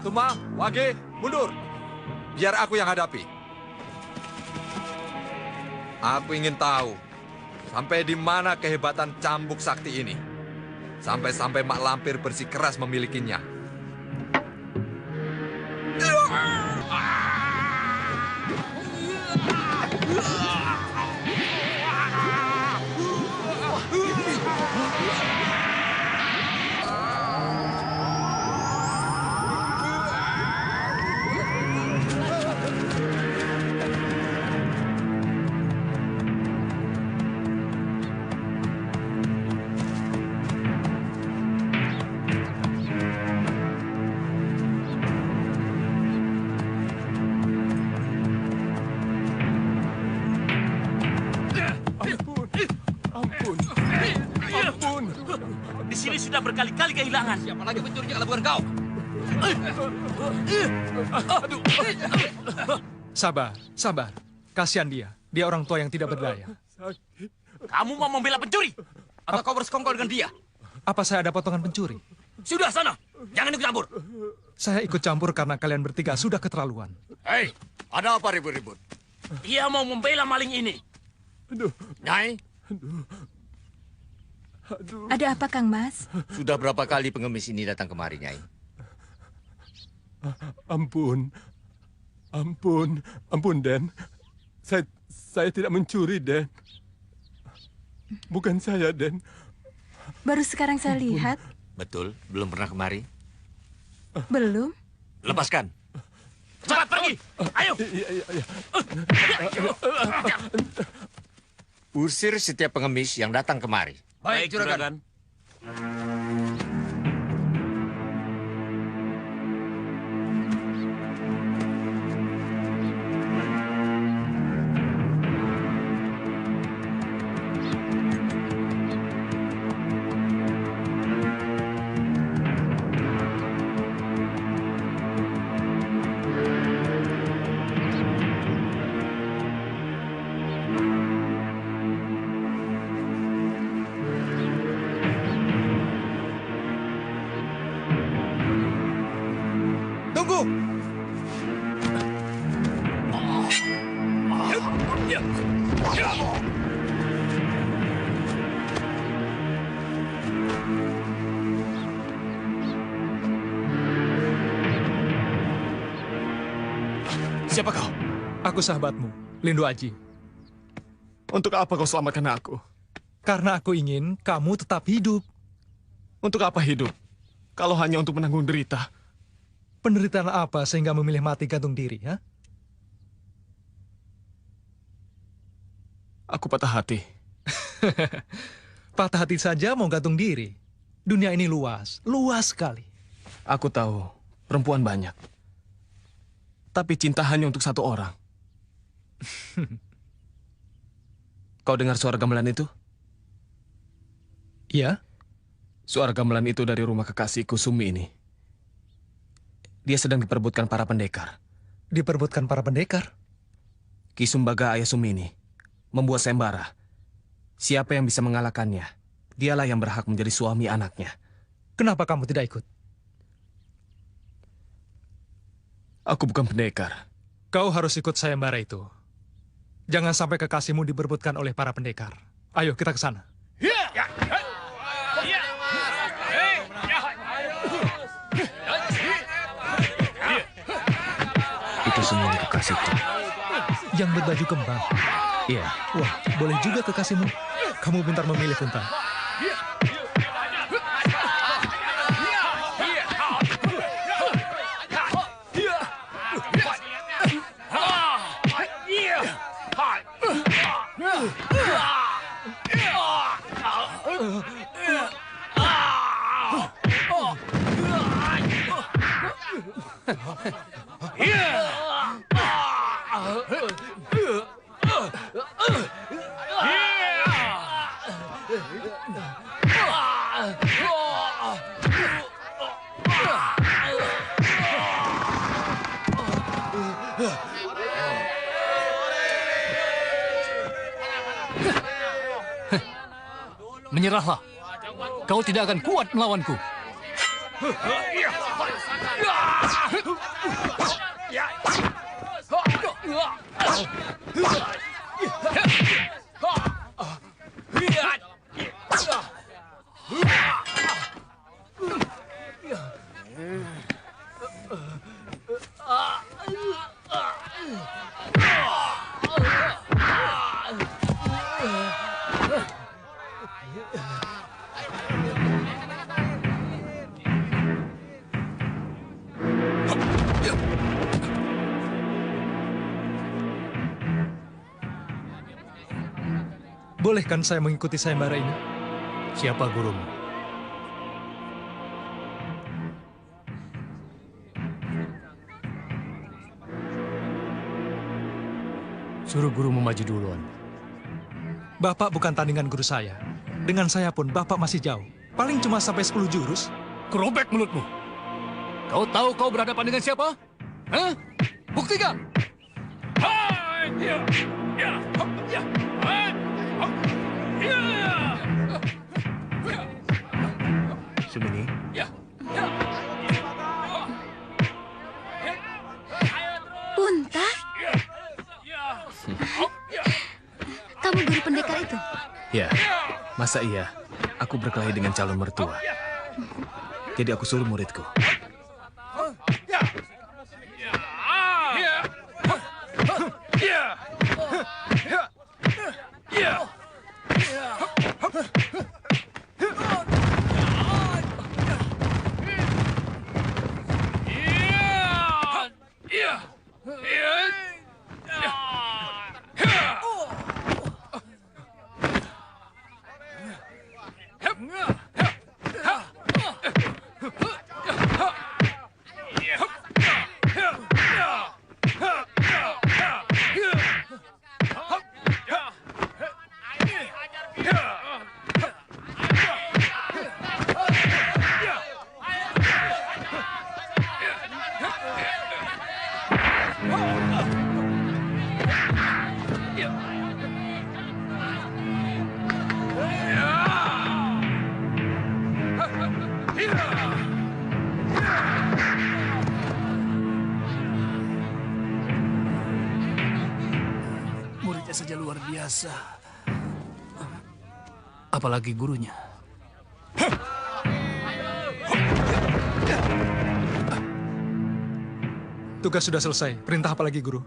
Tuma, Wage, mundur. Biar aku yang hadapi. Aku ingin tahu, sampai di mana kehebatan cambuk sakti ini. Sampai-sampai Mak Lampir bersikeras memilikinya. Di sini sudah berkali-kali kehilangan. Siapa lagi pencurinya kalau bukan kau? Sabar, sabar. Kasihan dia. Dia orang tua yang tidak berdaya. Kamu mau membela pencuri? Atau kau bersekongkol dengan dia? Apa saya ada potongan pencuri? Sudah sana, jangan ikut campur. Saya ikut campur karena kalian bertiga sudah keterlaluan. Hei, ada apa ribut-ribut? Dia mau membela maling ini. Nyai, Ada apa, Kang Mas? sudah berapa kali pengemis ini datang kemari, Nyai? Ampun, Den. Saya tidak mencuri, Den. Bukan saya, Den. Baru sekarang saya lihat. Betul, belum pernah kemari. Belum. Lepaskan. Cepat pergi, ayo. Iya. Usir setiap pengemis yang datang kemari. Baik, juragan. Tunggu! Siapa kau? Aku sahabatmu. Lindu Aji, Untuk apa kau selamatkan aku? karena aku ingin kamu tetap hidup. Untuk apa hidup? Kalau hanya untuk menanggung derita. Penderitaan apa sehingga memilih mati gantung diri, ha? Aku patah hati. Patah hati saja mau gantung diri. Dunia ini luas, luas sekali. Aku tahu, perempuan banyak. Tapi cinta hanya untuk satu orang. Kau dengar suara gamelan itu? Iya? Suara gamelan itu dari rumah kekasihku Sumi ini. Dia sedang diperebutkan para pendekar. Diperebutkan para pendekar. Ki Sumbaga ayah Sumi ini membuat sembara. Siapa yang bisa mengalahkannya, dialah yang berhak menjadi suami anaknya. Kenapa kamu tidak ikut? Aku bukan pendekar. Kau harus ikut sayembara itu. Jangan sampai kekasihmu diperebutkan oleh para pendekar. Ayo kita ke sana. Itu semua kekasihku. Yang berbaju kembang. Iya. Wah, boleh juga kekasihmu. Kamu pintar memilih, Punta. Menyerahlah. Kau tidak akan kuat melawanku. Bolehkan saya mengikuti sayembara ini? Siapa gurumu? Suruh gurumu maju duluan. Bapak bukan tandingan guru saya. Dengan saya pun Bapak masih jauh. Paling cuma sampai 10 jurus. Kerobek mulutmu. Kau tahu kau berhadapan dengan siapa? Hah? Buktikan! Sumini, Punta? Kamu guru pendekar itu? ya, masa iya? Aku berkelahi dengan calon mertua. Jadi aku suruh muridku. Muridnya saja luar biasa. Apalagi gurunya. Tugas sudah selesai. Perintah apa lagi, Guru?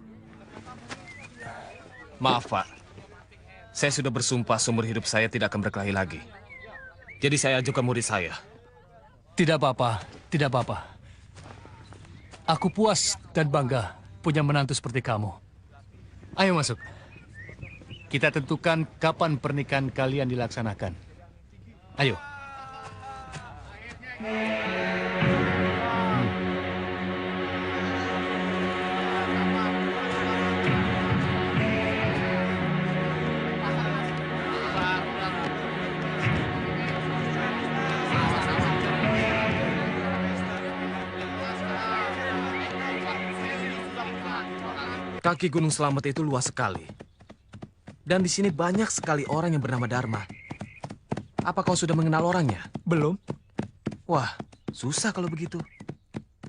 Maaf, Pak. Saya sudah bersumpah seumur hidup saya tidak akan berkelahi lagi. Jadi saya ajukan murid saya. Tidak apa-apa, tidak apa-apa. Aku puas dan bangga punya menantu seperti kamu. Ayo masuk. Kita tentukan kapan pernikahan kalian dilaksanakan. Ayo. Kaki Gunung Selamat itu luas sekali. Dan di sini banyak sekali orang yang bernama Dharma. Apa kau sudah mengenal orangnya? Belum. Wah, susah kalau begitu.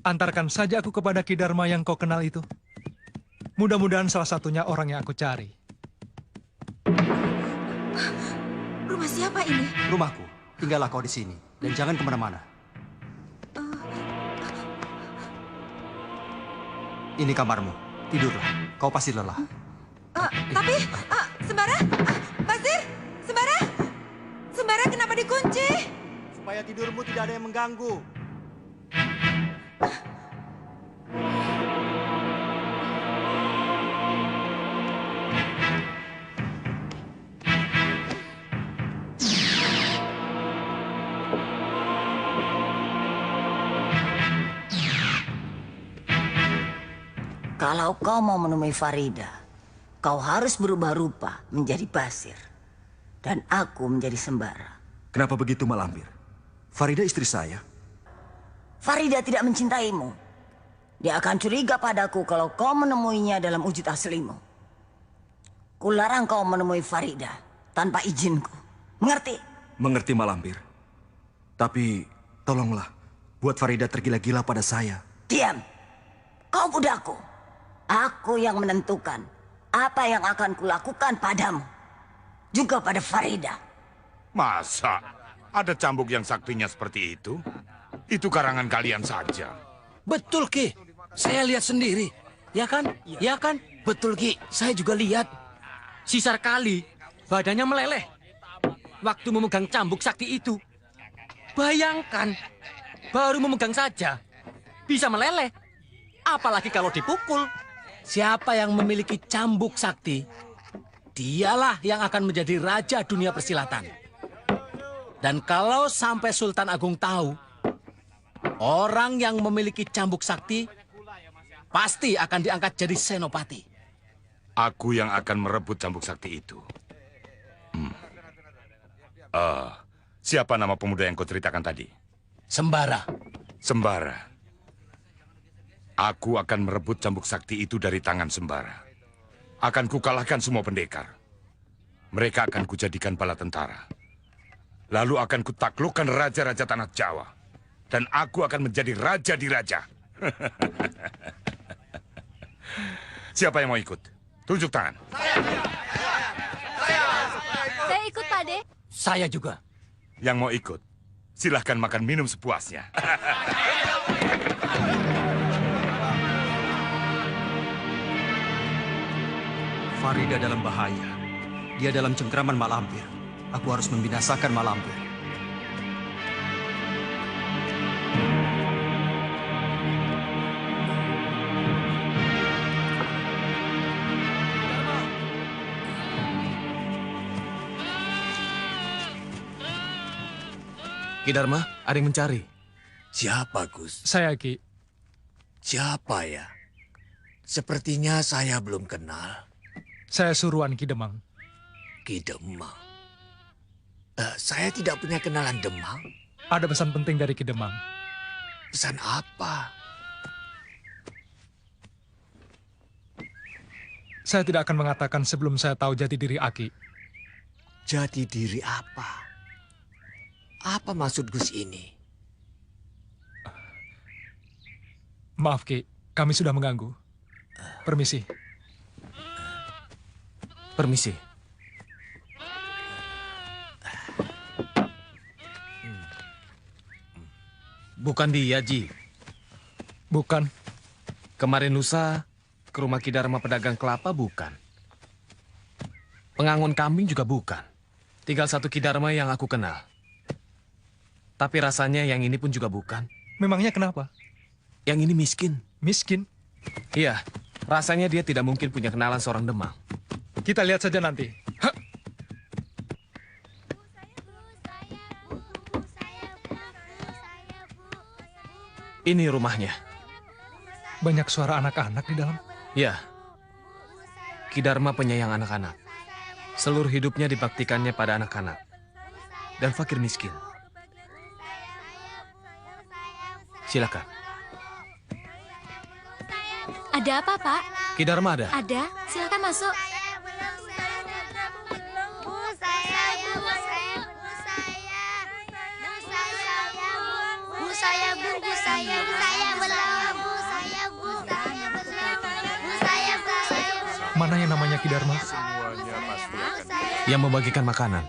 Antarkan saja aku kepada Ki Dharma yang kau kenal itu. Mudah-mudahan salah satunya orang yang aku cari. Rumah siapa ini? Rumahku. Tinggallah kau di sini. Dan jangan kemana-mana. Ini kamarmu. Tidurlah. Kau pasti lelah. Tapi, Sembara? Basir? Sembara? Sembara kenapa dikunci? Supaya tidurmu tidak ada yang mengganggu. Kalau kau mau menemui Farida, kau harus berubah rupa menjadi Basir. Dan aku menjadi Sembara. Kenapa begitu, Mak Lampir? Farida istri saya. Farida tidak mencintaimu. Dia akan curiga padaku kalau kau menemuinya dalam wujud aslimu. Kularang kau menemui Farida tanpa izinku. Mengerti? Mengerti, Mak Lampir. Tapi, tolonglah. Buat Farida tergila-gila pada saya. Diam. Kau budakku. Aku yang menentukan apa yang akan kulakukan padamu. Juga pada Farida. Masa ada cambuk yang saktinya seperti itu? Itu karangan kalian saja. Betul, Ki. Saya lihat sendiri. Ya kan? Ya kan? Betul, Ki. Saya juga lihat. Sisar kali, badannya meleleh. Waktu memegang cambuk sakti itu. Bayangkan, baru memegang saja, bisa meleleh. Apalagi kalau dipukul. Siapa yang memiliki cambuk sakti, dialah yang akan menjadi raja dunia persilatan. Dan kalau sampai Sultan Agung tahu, orang yang memiliki cambuk sakti pasti akan diangkat jadi senopati. Aku yang akan merebut cambuk sakti itu. Siapa nama pemuda yang kau ceritakan tadi? Sembara. Sembara. Aku akan merebut cambuk sakti itu dari tangan Sembara. Akan kukalahkan semua pendekar. Mereka akan kujadikan bala tentara. Lalu akan kutaklukkan raja-raja tanah Jawa. Dan aku akan menjadi raja di raja. Siapa yang mau ikut? Tunjuk tangan. Saya ikut, Pak De. Saya juga. Yang mau ikut, silahkan makan minum sepuasnya. Farida dalam bahaya. Dia dalam cengkraman Mak Lampir. Aku harus membinasakan Mak Lampir. Ki Dharma, ada yang mencari. Siapa, Gus? Saya, Ki. Siapa ya? Sepertinya saya belum kenal. Saya Suruhan Ki Demang. Ki Demang. Saya tidak punya kenalan Demang. Ada pesan penting dari Ki Demang. Pesan apa? Saya tidak akan mengatakan sebelum saya tahu jati diri Aki. Jati diri apa? Apa maksud Gus ini? Maaf, Ki. Kami sudah mengganggu. Permisi. Permisi. Bukan dia, Ji. Bukan. Kemarin lusa ke rumah Ki Dharma pedagang kelapa, bukan? Pengangon kambing juga bukan. Tinggal satu Ki-Dharma yang aku kenal. Tapi rasanya yang ini pun juga bukan. Memangnya kenapa? Yang ini miskin. Miskin? Iya, rasanya dia tidak mungkin punya kenalan seorang Demang. Kita lihat saja nanti. Hah? Ini rumahnya. Banyak suara anak-anak di dalam. Ya, Ki-Dharma penyayang anak-anak. Seluruh hidupnya dibaktikannya pada anak-anak. Dan fakir miskin. Silakan. Ada apa, Pak? Ki-Dharma ada? Ada. Silakan masuk. Mana yang namanya Ki-Dharma? Yang membagikan makanan.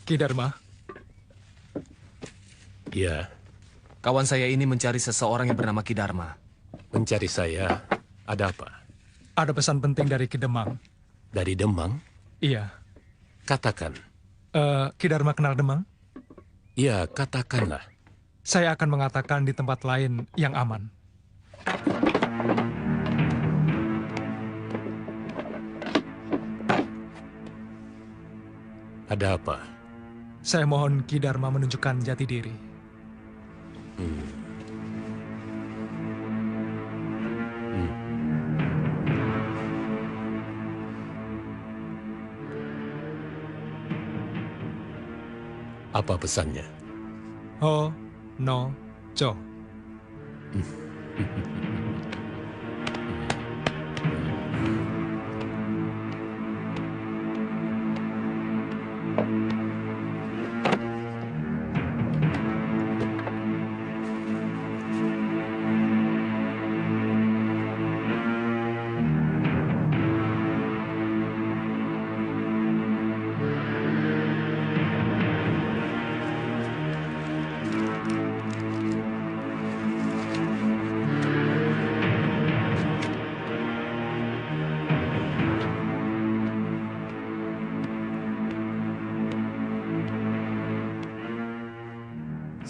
Ki-Dharma. Ya. Kawan saya ini mencari seseorang yang bernama Ki-Dharma. Mencari saya? Ada apa? Ada pesan penting dari Ki Demang. Dari Demang? Iya. Katakan. Ki-Dharma kenal Demang? Ya, katakanlah. Saya akan mengatakan di tempat lain yang aman. Ada apa? Saya mohon Ki-Dharma menunjukkan jati diri. Apa pesannya? Ho, no, cho.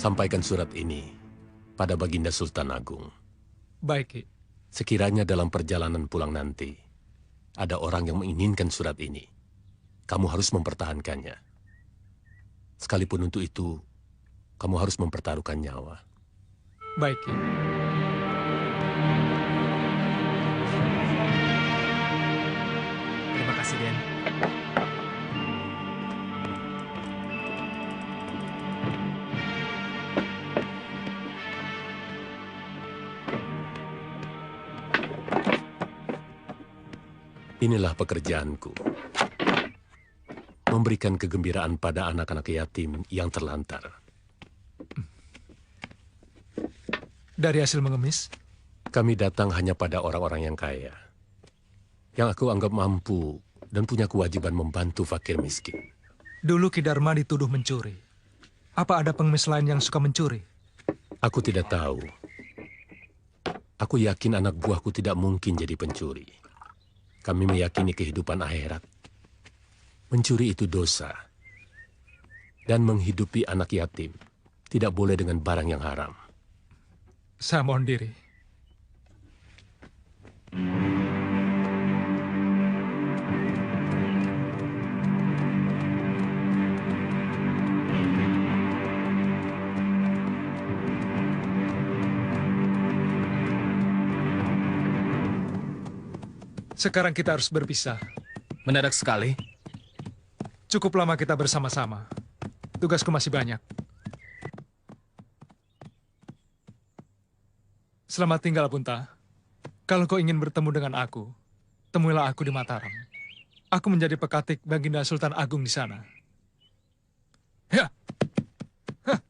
Sampaikan surat ini pada Baginda Sultan Agung. Baik, Ki. Sekiranya dalam perjalanan pulang nanti, ada orang yang menginginkan surat ini, kamu harus mempertahankannya. Sekalipun untuk itu, kamu harus mempertaruhkan nyawa. Baik, Ki. Terima kasih, Den. Inilah pekerjaanku. Memberikan kegembiraan pada anak-anak yatim yang terlantar. Dari hasil mengemis? Kami datang hanya pada orang-orang yang kaya. Yang aku anggap mampu dan punya kewajiban membantu fakir miskin. Dulu Ki-Dharma dituduh mencuri. Apa ada pengemis lain yang suka mencuri? Aku tidak tahu. Aku yakin anak buahku tidak mungkin jadi pencuri. Kami meyakini kehidupan akhirat. Mencuri itu dosa. Dan menghidupi anak yatim tidak boleh dengan barang yang haram. Saya mohon diri. Sekarang kita harus berpisah. Mendadak sekali. Cukup lama kita bersama-sama. Tugasku masih banyak. Selamat tinggal, Punta. Kalau kau ingin bertemu dengan aku, temuilah aku di Mataram. Aku menjadi pekatik Baginda Sultan Agung di sana. Ya. Hah.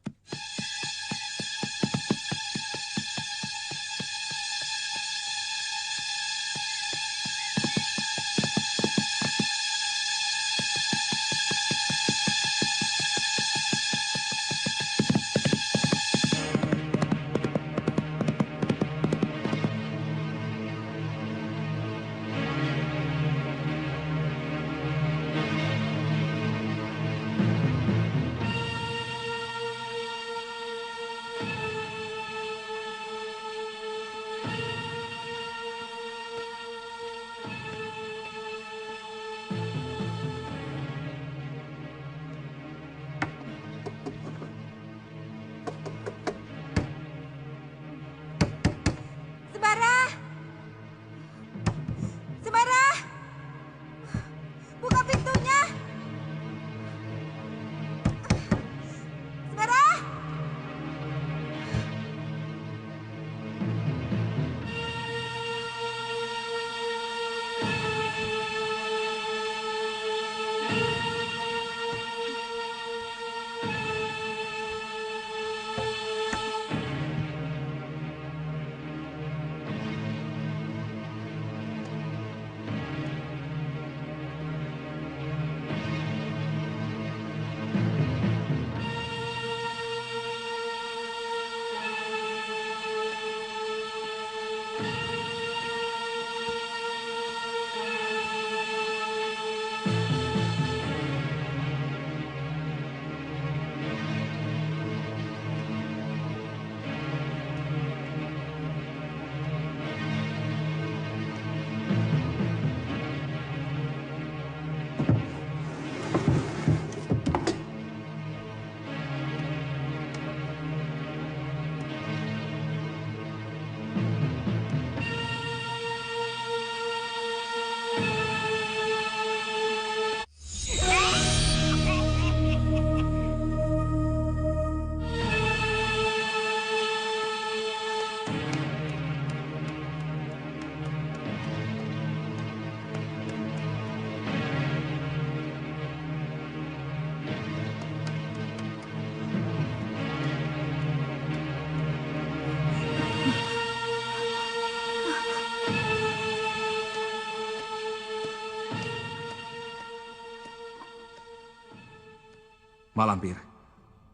Mak Lampir,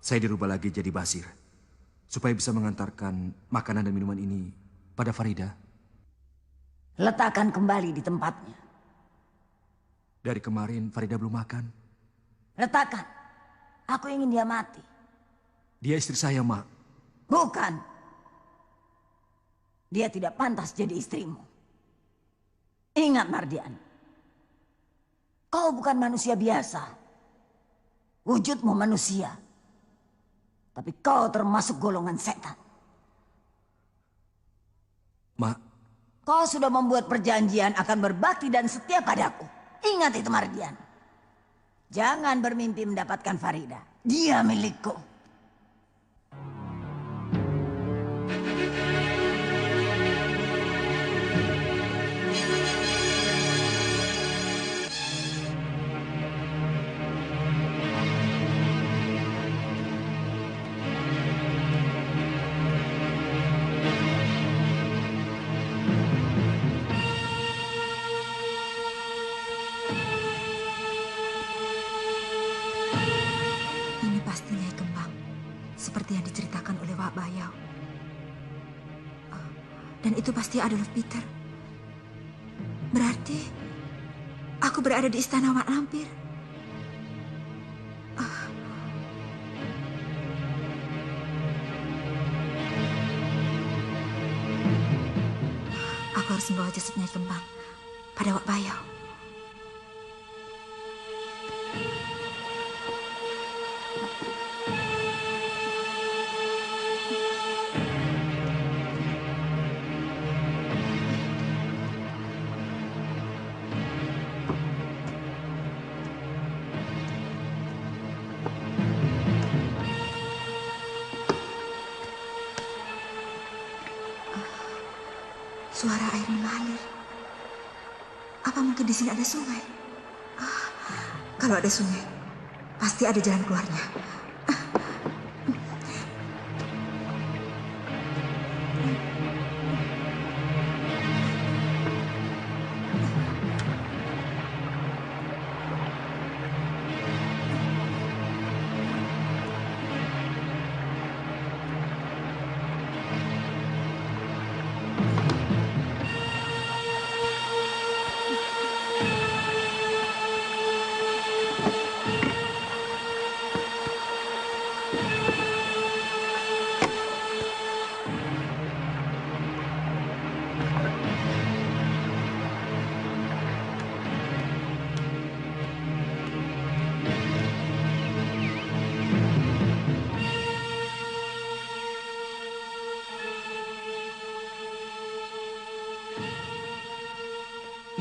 saya dirubah lagi jadi Basir. Supaya bisa mengantarkan makanan dan minuman ini pada Farida. Letakkan kembali di tempatnya. Dari kemarin Farida belum makan. Letakkan. Aku ingin dia mati. Dia istri saya, Mak. Bukan. Dia tidak pantas jadi istrimu. Ingat, Mardian. Kau bukan manusia biasa. Wujudmu manusia. Tapi kau termasuk golongan setan. Mak. Kau sudah membuat perjanjian akan berbakti dan setia padaku. Ingat itu, Mardian. Jangan bermimpi mendapatkan Farida. Dia milikku. Seperti yang diceritakan oleh Wak Bayau. Dan itu pasti Adolf Peter. Berarti aku berada di istana Wak Lampir. Aku harus membawa jasadnya Kembang pada Wak Bayau. Suara air mengalir. Apa mungkin di sini ada sungai? Kalau ada sungai, pasti ada jalan keluarnya.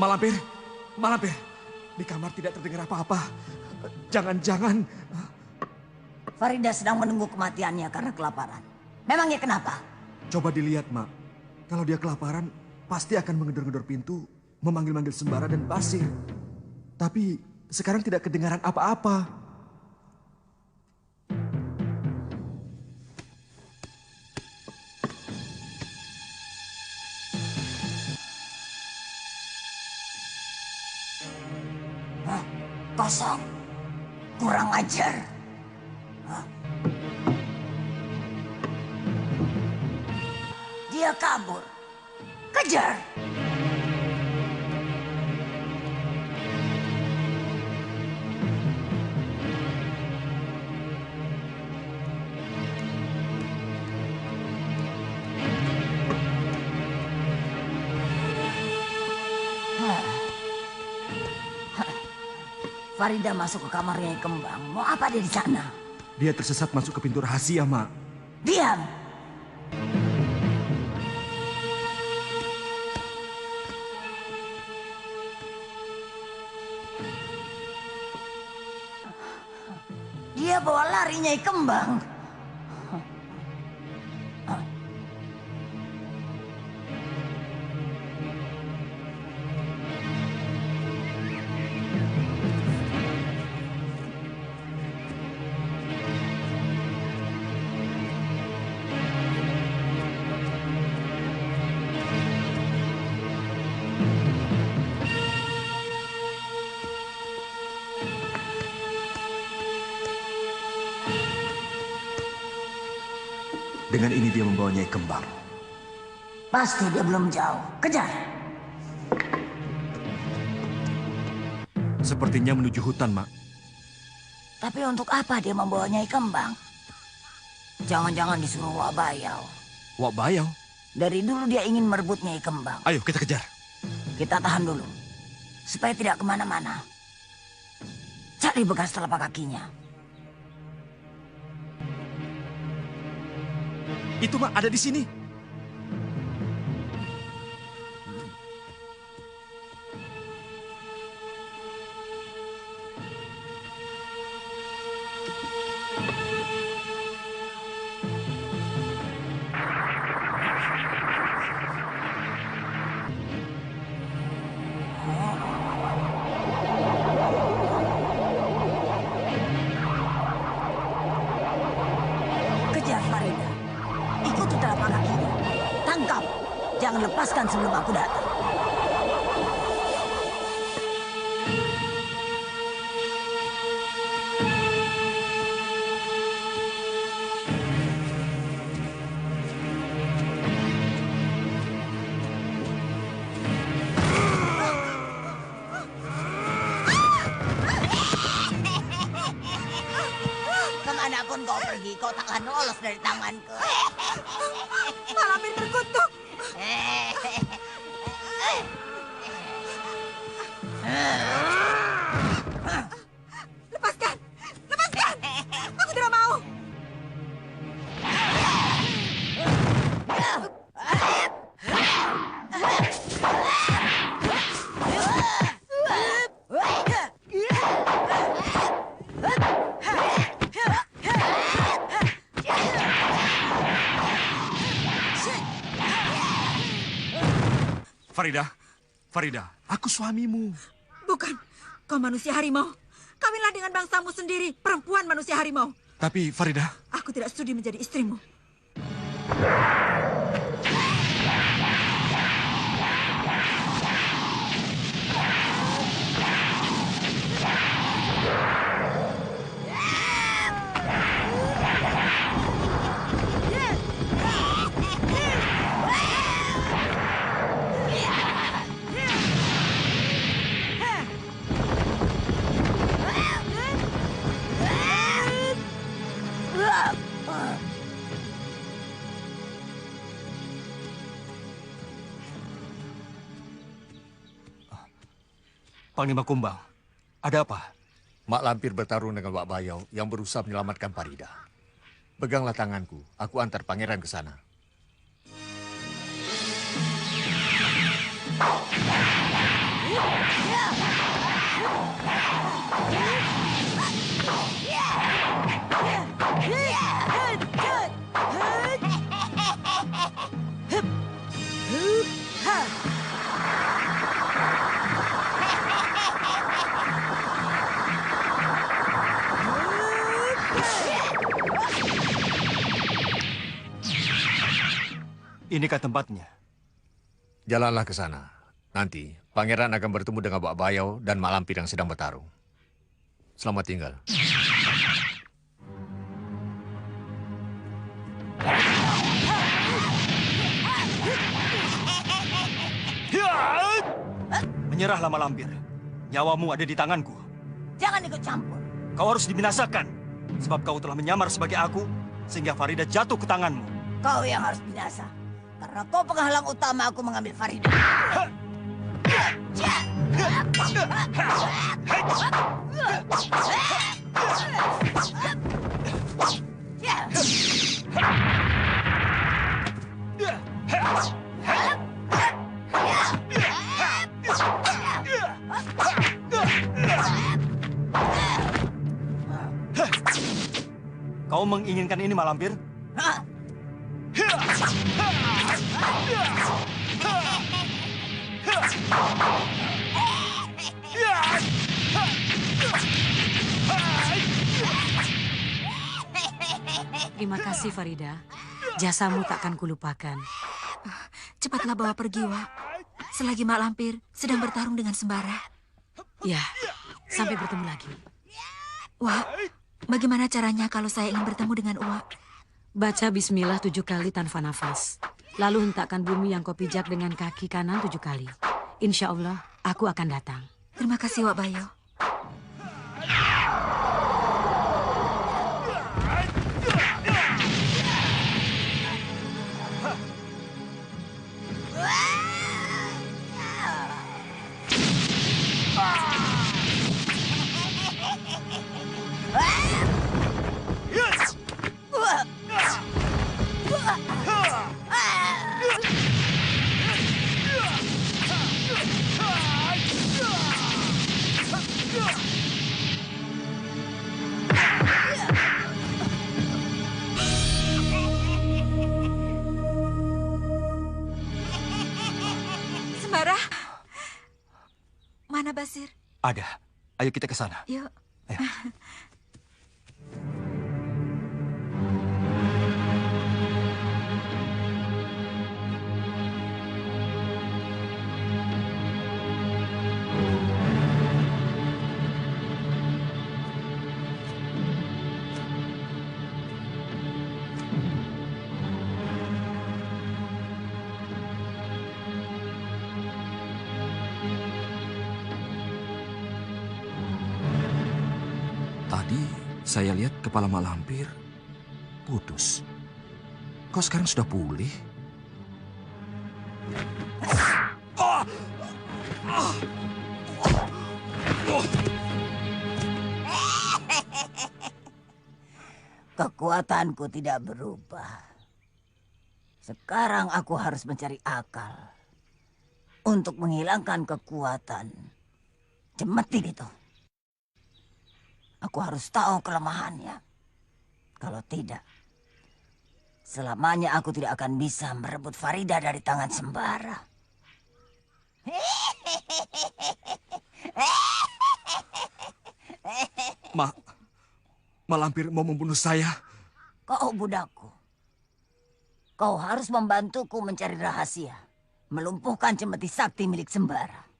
Malampir, Malampir, di kamar tidak terdengar apa-apa. Jangan-jangan... Farida sedang menunggu kematiannya karena kelaparan. Memangnya kenapa? Coba dilihat, Mak. Kalau dia kelaparan, pasti akan mengedor-gedor pintu, memanggil-manggil Sembara dan Basir. Tapi sekarang tidak kedengaran apa-apa. Kosong. Kurang ajar. Dia kabur. Kejar. Farida masuk ke kamarnya Kembang. Mau apa dia di sana? Dia tersesat masuk ke pintu rahasia, Mak. Diam. Dia bawa lari Nyai Kembang. Dengan ini dia membawa Nyai Kembang. Pasti dia belum jauh. Kejar. Sepertinya menuju hutan, Mak. Tapi untuk apa dia membawa Nyai Kembang? Jangan-jangan disuruh Wak Bayau. Wak Bayau? Dari dulu dia ingin merebut Nyai Kembang. Ayo kita kejar. Kita tahan dulu. Supaya tidak kemana-mana. Cari bekas telapak kakinya. Itu, Mak, ada di sini. Kejar Farida. Ikuti telapak kakinya. Tangkap. Jangan lepaskan sebelum aku datang. Kemanapun kau pergi, kau takkan lolos dari tanganku. Malampir terkutuk. Lepaskan! Lepaskan! Aku tidak mau! Farida, aku suamimu. Bukan, kau manusia harimau. Kawinlah dengan bangsamu sendiri, perempuan manusia harimau. Tapi Farida, Aku tidak sudi menjadi istrimu. Panglima Kumbang, ada apa? Mak Lampir bertarung dengan Wak Bayau yang berusaha menyelamatkan Farida. Peganglah tanganku, aku antar pangeran ke sana. Inikah tempatnya? Jalanlah ke sana. Nanti pangeran akan bertemu dengan Wak Bayau dan Mak Lampir yang sedang bertarung. Selamat tinggal. Menyerahlah Mak Lampir. Nyawamu ada di tanganku. Jangan ikut campur. Kau harus dibinasakan. Sebab kau telah menyamar sebagai aku, sehingga Farida jatuh ke tanganmu. Kau yang harus binasa. Karena kau penghalang utama aku mengambil Farida. Kau menginginkan ini, Mak Lampir? Terima kasih, Farida. Jasamu takkan kulupakan. Cepatlah bawa pergi, Wak. Selagi Mak Lampir sedang bertarung dengan Sembara. Ya, sampai bertemu lagi. Wak, bagaimana caranya kalau saya ingin bertemu dengan Uwak? Baca bismillah 7 kali tanpa nafas. Lalu hentakkan bumi yang kau pijak dengan kaki kanan 7 kali. Insya Allah, aku akan datang. Terima kasih, Wak Bayo. Sembara, mana Basir? Ada. Ayo kita ke sana. Yuk. Ayo. Tadi saya lihat kepala mak lampir putus. Kok sekarang sudah pulih? Kekuatanku tidak berubah. Sekarang aku harus mencari akal untuk menghilangkan kekuatan Cemetin itu. Aku harus tahu kelemahannya. Kalau tidak, selamanya aku tidak akan bisa merebut Farida dari tangan Sembara. Malampir mau membunuh saya. Kau budakku. Kau harus membantuku mencari rahasia. Melumpuhkan cemeti sakti milik Sembara.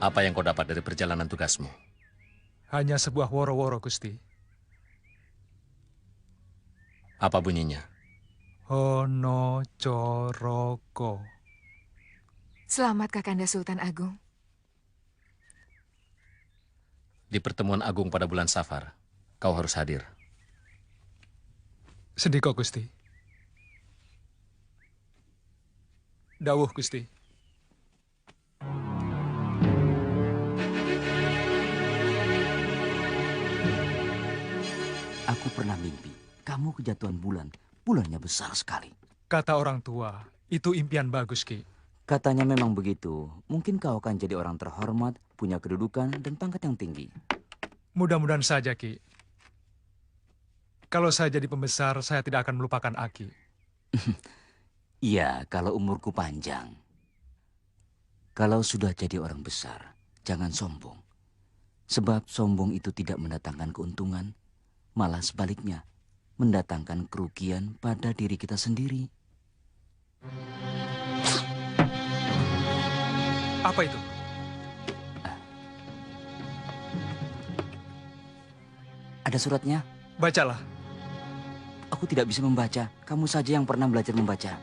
Apa yang kau dapat dari perjalanan tugasmu? Hanya sebuah woro-woro, Gusti. Apa bunyinya? Hono Coroko. Selamat Kakanda Sultan Agung. Di pertemuan agung pada bulan Safar, kau harus hadir. Sedih kok, Gusti. Dawuh, Gusti. Aku pernah mimpi, kamu kejatuhan bulan. Bulannya besar sekali. Kata orang tua, itu impian bagus, Ki. Katanya memang begitu. Mungkin kau akan jadi orang terhormat, punya kedudukan, dan pangkat yang tinggi. Mudah-mudahan saja, Ki. Kalau saya jadi pembesar, saya tidak akan melupakan Aki. Iya, kalau umurku panjang. Kalau sudah jadi orang besar, jangan sombong. Sebab sombong itu tidak mendatangkan keuntungan, malah sebaliknya, mendatangkan kerugian pada diri kita sendiri. Apa itu? Ada suratnya? Bacalah. Aku tidak bisa membaca. Kamu saja yang pernah belajar membaca.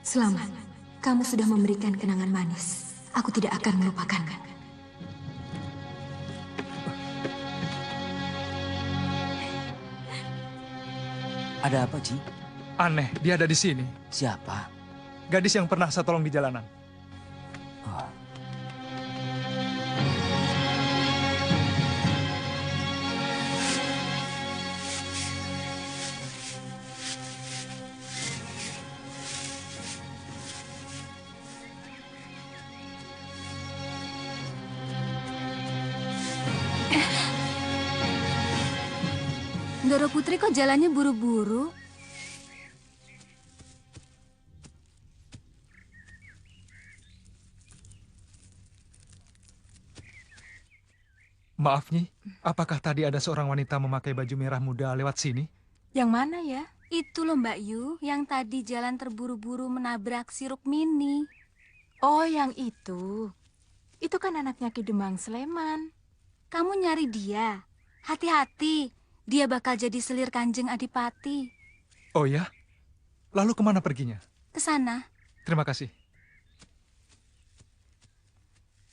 Selamat. Kamu sudah memberikan kenangan manis. Aku tidak akan melupakan. Ada apa, Ci? Aneh, dia ada di sini. Siapa? Gadis yang pernah saya tolong di jalanan. Ndoro Putri kok jalannya buru-buru? Maaf, Nyi. Apakah tadi ada seorang wanita memakai baju merah muda lewat sini? Yang mana ya? Itu loh Mbak Yu, yang tadi jalan terburu-buru menabrak si Rukmini. Oh, yang itu. Itu kan anaknya Ki Demang Sleman. Kamu nyari dia. Hati-hati, dia bakal jadi selir Kanjeng Adipati. Oh ya? Lalu kemana perginya? Ke sana. Terima kasih.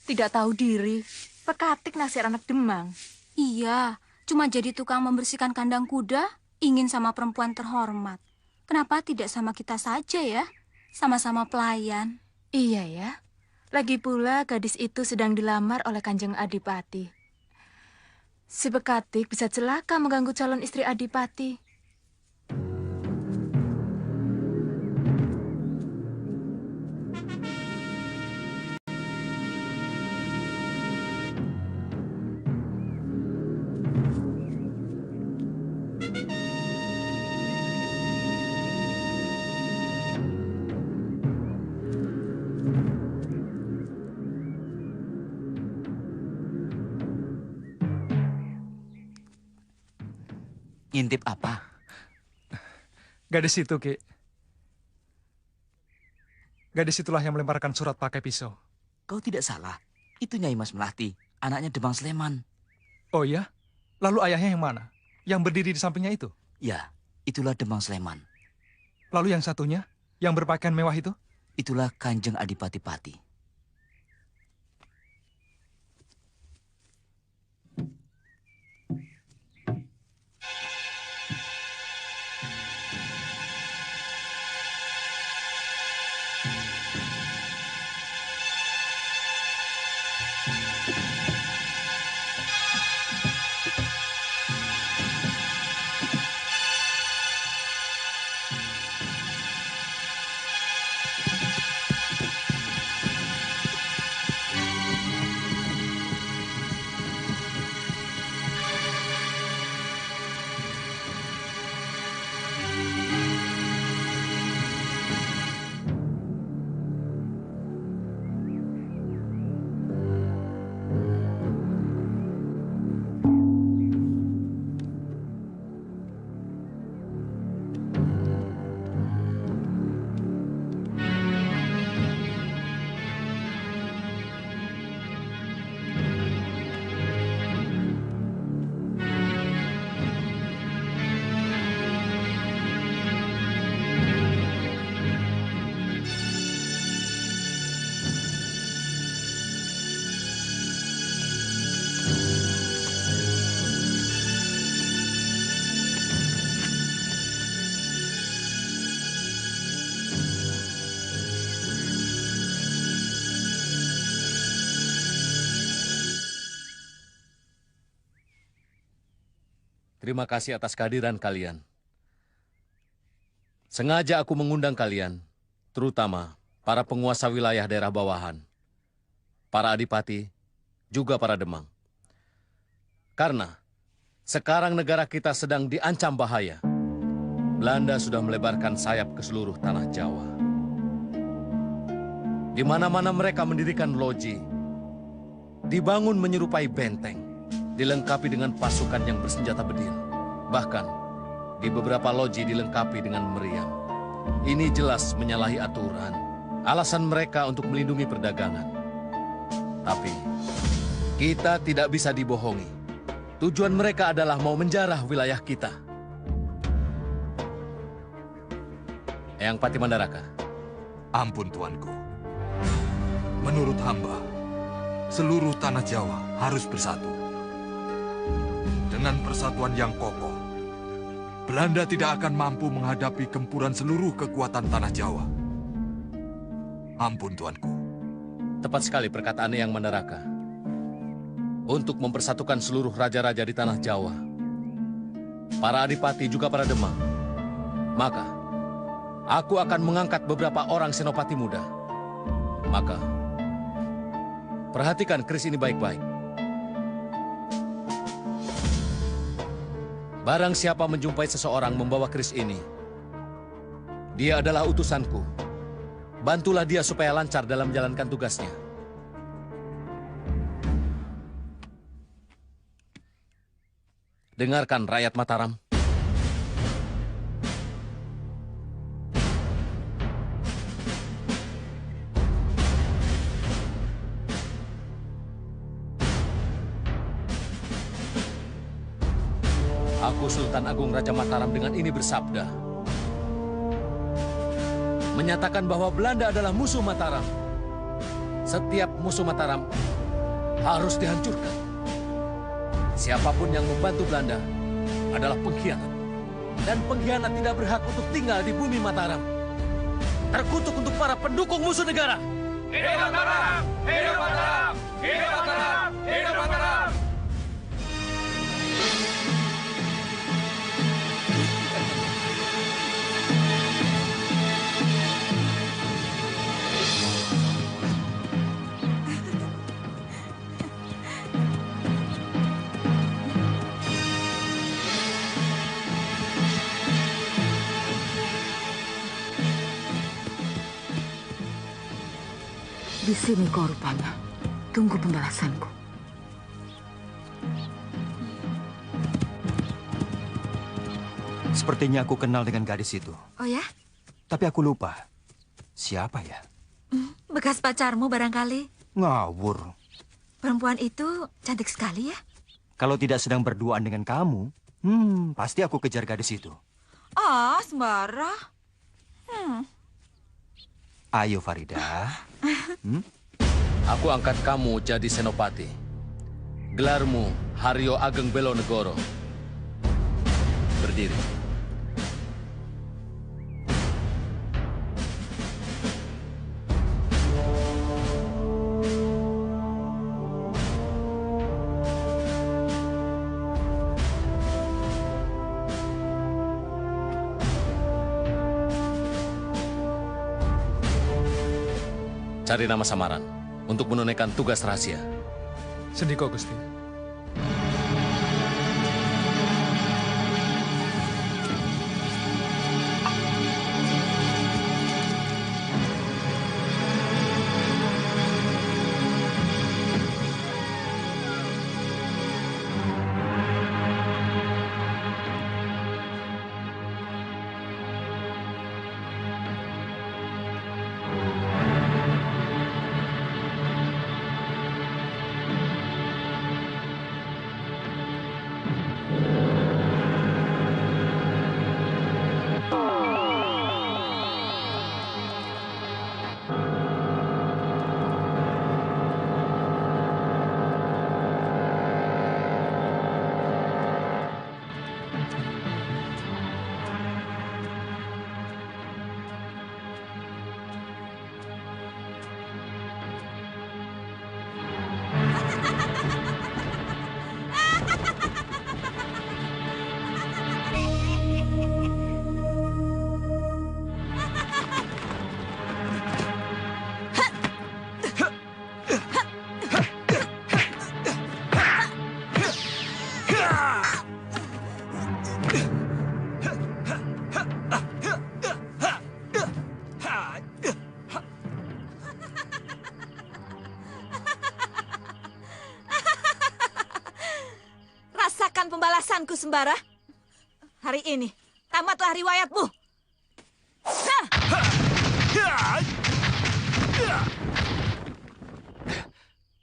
Tidak tahu diri. Pekatik nasir anak Demang. Iya, cuma jadi tukang membersihkan kandang kuda, ingin sama perempuan terhormat. Kenapa tidak sama kita saja ya? Sama-sama pelayan. Iya ya. Lagi pula gadis itu sedang dilamar oleh Kanjeng Adipati. Si Pekatik bisa celaka mengganggu calon istri Adipati. Ngintip apa? Gadis itu, Ki. Gadis itulah yang melemparkan surat pakai pisau. Kau tidak salah. Itu Nyai Mas Melati, anaknya Demang Sleman. Oh ya? Lalu ayahnya yang mana? Yang berdiri di sampingnya itu? Ya, itulah Demang Sleman. Lalu yang satunya? Yang berpakaian mewah itu? Itulah Kanjeng Adipati-Pati. Terima kasih atas kehadiran kalian. Sengaja aku mengundang kalian, terutama para penguasa wilayah daerah bawahan, para adipati, juga para demang. Karena sekarang negara kita sedang diancam bahaya. Belanda sudah melebarkan sayap ke seluruh tanah Jawa. Di mana-mana mereka mendirikan loji, dibangun menyerupai benteng, dilengkapi dengan pasukan yang bersenjata bedil. Bahkan, di beberapa loji dilengkapi dengan meriam. Ini jelas menyalahi aturan. Alasan mereka untuk melindungi perdagangan. Tapi, kita tidak bisa dibohongi. Tujuan mereka adalah mau menjarah wilayah kita. Eyang Pati Mandaraka. Ampun tuanku. Menurut hamba, seluruh tanah Jawa harus bersatu. Dengan persatuan yang kokoh, Belanda tidak akan mampu menghadapi gempuran seluruh kekuatan tanah Jawa. Ampun tuanku. Tepat sekali perkataan Eyang Mandaraka. Untuk mempersatukan seluruh raja-raja di tanah Jawa, para adipati juga para demang, maka aku akan mengangkat beberapa orang senopati muda. Maka, perhatikan keris ini baik-baik. Barang siapa menjumpai seseorang membawa keris ini, dia adalah utusanku. Bantulah dia supaya lancar dalam menjalankan tugasnya. Dengarkan rakyat Mataram. Aku Sultan Agung Raja Mataram dengan ini bersabda. Menyatakan bahwa Belanda adalah musuh Mataram. Setiap musuh Mataram harus dihancurkan. Siapapun yang membantu Belanda adalah pengkhianat. Dan pengkhianat tidak berhak untuk tinggal di bumi Mataram. Terkutuk untuk para pendukung musuh negara. Hidup Mataram! Hidup Mataram! Hidup Mataram! Hidup Mataram! Di sini kau rupanya. Tunggu pembalasanku. Sepertinya aku kenal dengan gadis itu. Oh ya? Tapi aku lupa. Siapa ya? Bekas pacarmu barangkali. Ngawur. Perempuan itu cantik sekali ya? Kalau tidak sedang berduaan dengan kamu, pasti aku kejar gadis itu. Ah, sembara. Ayo Farida. Aku angkat kamu jadi senopati. Gelarmu Haryo Ageng Belonegoro. Berdiri. Cari nama samaran untuk menunaikan tugas rahasia. Sendiko, Gusti. Pembalasanku, Sembara. Hari ini, tamatlah riwayatmu.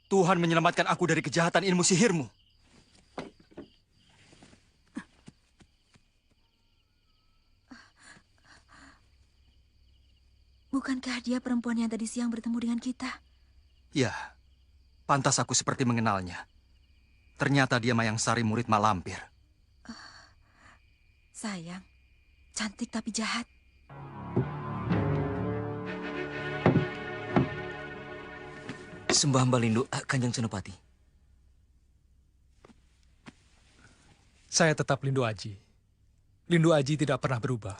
Tuhan menyelamatkan aku dari kejahatan ilmu sihirmu. Bukankah dia perempuan yang tadi siang bertemu dengan kita? Ya, pantas aku seperti mengenalnya. Ternyata dia Mayang Sari, murid Mak Lampir. Sayang, cantik tapi jahat. Sembah Mbak Lindu, Kanjeng Senopati. Saya tetap Lindu Aji. Lindu Aji tidak pernah berubah.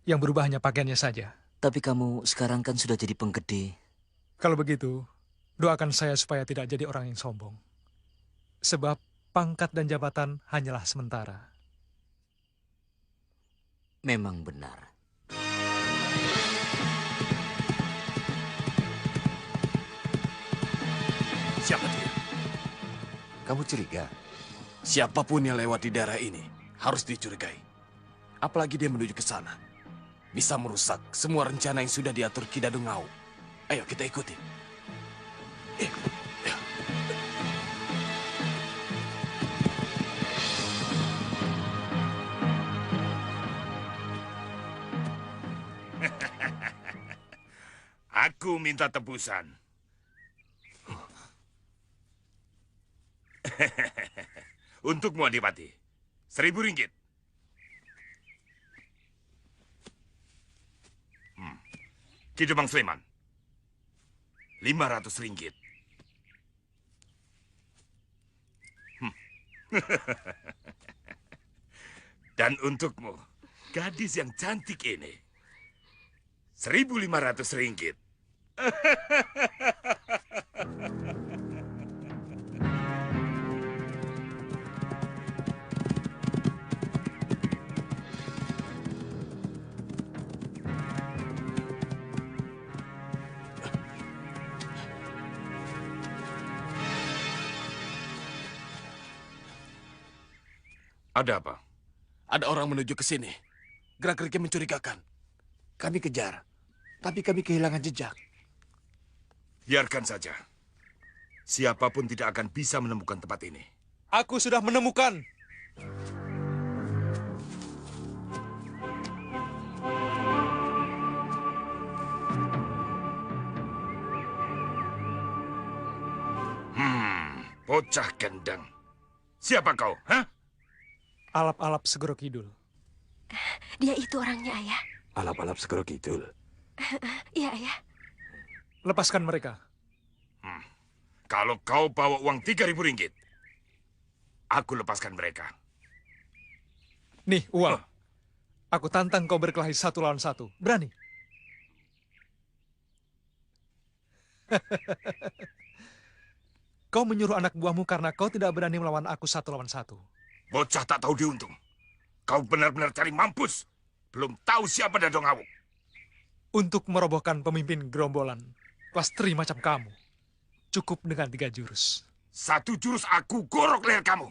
Yang berubah hanya pakaiannya saja. Tapi kamu sekarang kan sudah jadi penggede. Kalau begitu, doakan saya supaya tidak jadi orang yang sombong. Sebab pangkat dan jabatan hanyalah sementara. Memang benar. Siapa dia? Kamu curiga? Siapapun yang lewat di daerah ini harus dicurigai. Apalagi dia menuju ke sana. Bisa merusak semua rencana yang sudah diatur Ki Dadung Ngau. Ayo kita ikuti. Aku minta tebusan. Untukmu Adipati, 1.000 ringgit. Ki Demang Sleman, 500 ringgit. Dan untukmu, gadis yang cantik ini, 1.500 ringgit. Ada apa? Ada orang menuju ke sini. Gerak-geriknya mencurigakan. Kami kejar, tapi kami kehilangan jejak. Biarkan saja. Siapapun tidak akan bisa menemukan tempat ini. Aku sudah menemukan. Bocah gendeng. Siapa kau, hah? Alap-alap Segoro Kidul. Dia itu orangnya, Ayah. Alap-alap Segoro Kidul. Iya, Ayah. Lepaskan mereka. Kalau kau bawa uang 3.000 ringgit, aku lepaskan mereka. Nih, uang. Aku tantang kau berkelahi 1 lawan 1. Berani? Kau menyuruh anak buahmu karena kau tidak berani melawan aku 1 lawan 1. Bocah tak tahu diuntung. Kau benar-benar cari mampus. Belum tahu siapa Dadung Ngau. Untuk merobohkan pemimpin gerombolan kelas 3 macam kamu, cukup dengan 3 jurus. 1 jurus aku gorok leher kamu.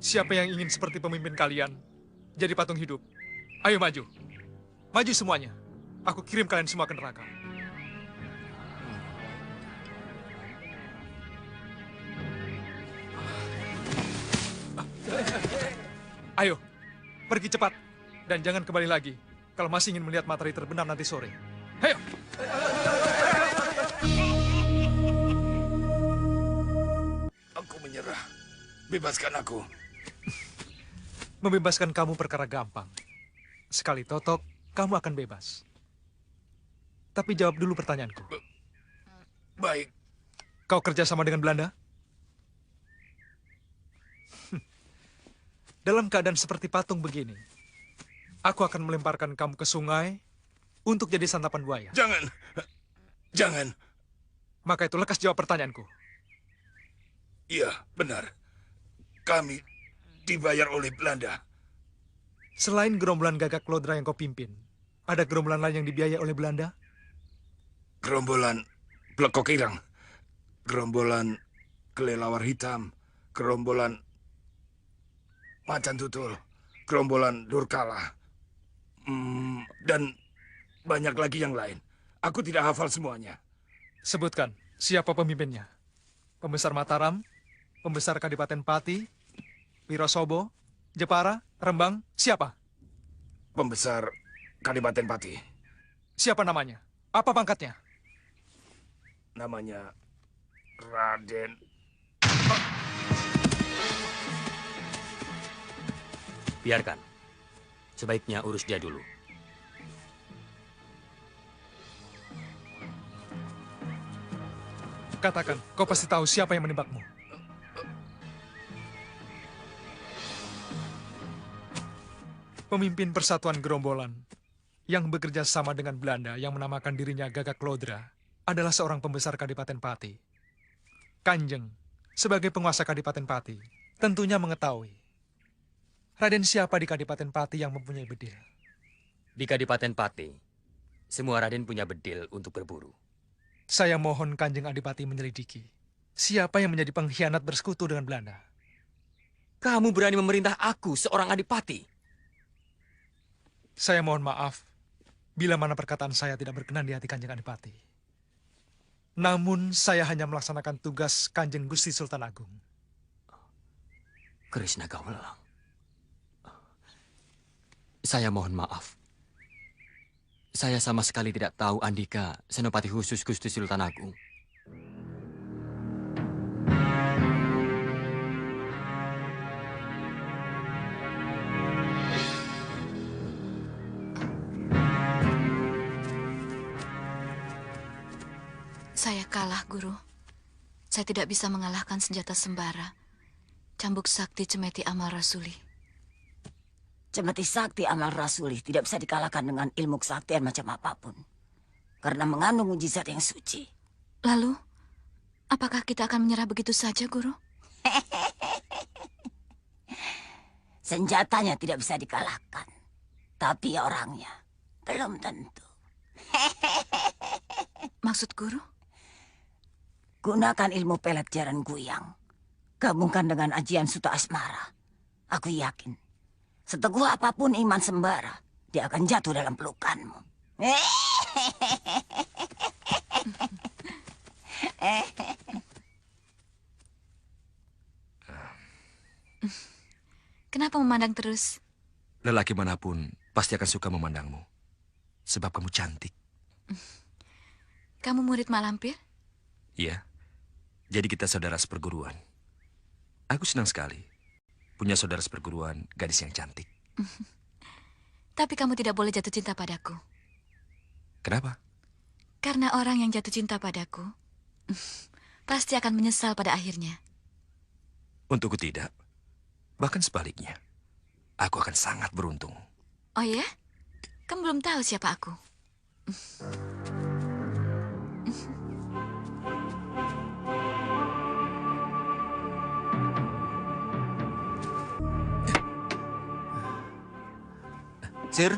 Siapa yang ingin seperti pemimpin kalian, jadi patung hidup? Ayo maju. Maju semuanya. Aku kirim kalian semua ke neraka. Ayo, pergi cepat. Dan jangan kembali lagi kalau masih ingin melihat matahari terbenam nanti sore. Ayo! Aku menyerah. Bebaskan aku. Membebaskan kamu perkara gampang. Sekali totok, kamu akan bebas. Tapi jawab dulu pertanyaanku. Baik. Kau kerja sama dengan Belanda? Dalam keadaan seperti patung begini, aku akan melemparkan kamu ke sungai untuk jadi santapan buaya. Jangan. Jangan. Maka itu lekas jawab pertanyaanku. Iya, benar. Kami dibayar oleh Belanda. Selain gerombolan Gagak Lodra yang kau pimpin, ada gerombolan lain yang dibiayai oleh Belanda? Gerombolan Blekok Irang, gerombolan Kelelawar Hitam, gerombolan Macan Tutul, gerombolan Durkala, dan banyak lagi yang lain. Aku tidak hafal semuanya. Sebutkan, siapa pemimpinnya? Pembesar Mataram, Pembesar Kadipaten Pati, Wirosobo, Jepara, Rembang, siapa? Pembesar Kadipaten Pati. Siapa namanya? Apa pangkatnya? Namanya Raden. Biarkan. Sebaiknya urus dia dulu. Katakan, kau pasti tahu siapa yang menembakmu. Pemimpin persatuan gerombolan yang bekerja sama dengan Belanda yang menamakan dirinya Gagak Lodra adalah seorang pembesar Kadipaten Pati. Kanjeng, sebagai penguasa Kadipaten Pati, tentunya mengetahui Raden siapa di Kadipaten Pati yang mempunyai bedil. Di Kadipaten Pati, semua Raden punya bedil untuk berburu. Saya mohon Kanjeng Adipati menyelidiki siapa yang menjadi pengkhianat bersekutu dengan Belanda. Kamu berani memerintah aku, seorang Adipati? Saya mohon maaf bila mana perkataan saya tidak berkenan di hati Kanjeng Adipati. Namun saya hanya melaksanakan tugas Kanjeng Gusti Sultan Agung. Krishna Gawalang. Saya mohon maaf. Saya sama sekali tidak tahu Andika, Senopati khusus Gusti Sultan Agung. Saya kalah, Guru. Saya tidak bisa mengalahkan senjata sembara. Cambuk sakti cemeti amal rasuli. Cemeti sakti amal rasuli tidak bisa dikalahkan dengan ilmu kesaktian macam apapun. Karena mengandung mujizat yang suci. Lalu, apakah kita akan menyerah begitu saja, Guru? Senjatanya tidak bisa dikalahkan. Tapi orangnya belum tentu. Maksud Guru? Gunakan ilmu pelet jaran guyang. Gabungkan dengan ajian Suta Asmara. Aku yakin, seteguh apapun iman sembara, dia akan jatuh dalam pelukanmu. Kenapa memandang terus? Lelaki manapun pasti akan suka memandangmu. Sebab kamu cantik. Kamu murid Mak Lampir? Iya. Jadi kita saudara seperguruan. Aku senang sekali punya saudara seperguruan gadis yang cantik. Tapi kamu tidak boleh jatuh cinta padaku. Kenapa? Karena orang yang jatuh cinta padaku pasti akan menyesal pada akhirnya. Untukku tidak. Bahkan sebaliknya. Aku akan sangat beruntung. Oh ya? Kamu belum tahu siapa aku. Sir?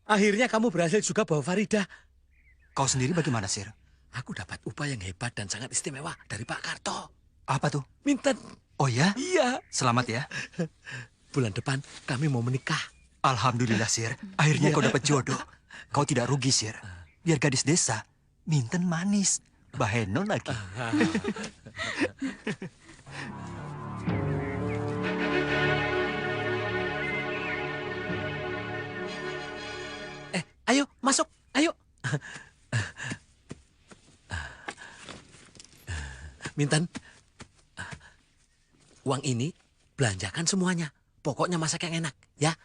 Akhirnya kamu berhasil juga bawa Farida. Kau sendiri bagaimana, Sir? Aku dapat upah yang hebat dan sangat istimewa dari Pak Karto. Apa tuh? Minten. Oh ya? Iya. Selamat ya. Bulan depan kami mau menikah. Alhamdulillah, Sir. Akhirnya Iya. kau dapat jodoh. Kau tidak rugi, Sir. Biar gadis desa, Minten manis. Baheno lagi. Ayo, masuk. Ayo. Minten. Uang ini belanjakan semuanya. Pokoknya masak yang enak, ya.